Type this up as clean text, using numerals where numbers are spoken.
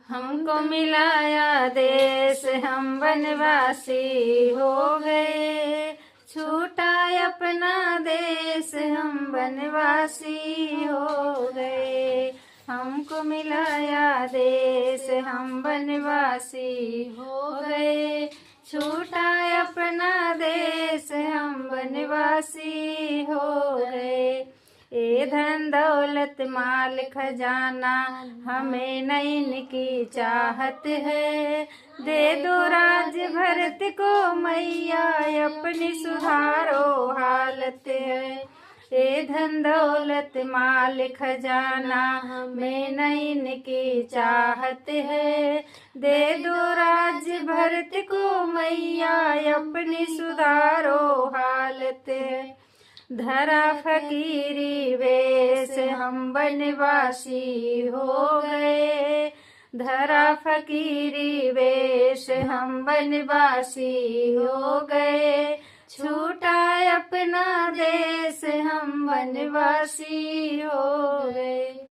हमको मिलाया देश हम वनवासी हो गए, छूटा अपना देश हम वनवासी हो गए। हमको मिलाया देश हम वनवासी हो गए, छूटा अपना देश हम वनवासी हो गए। ए धन दौलत माल खजाना हमें नहीं इनकी चाहत है, दे दो राज भरत को मैया अपनी सुधारो हालत है। ए धन दौलत माल खजाना हमें नहीं इनकी चाहत है, दे दो राज भरत को मैया अपनी सुधारो हालत है। धरा फकीरी वेश हम वनवासी हो गए, धरा फकीरी वेश हम वनवासी हो गए, छूटा अपना देश हम वनवासी हो गए।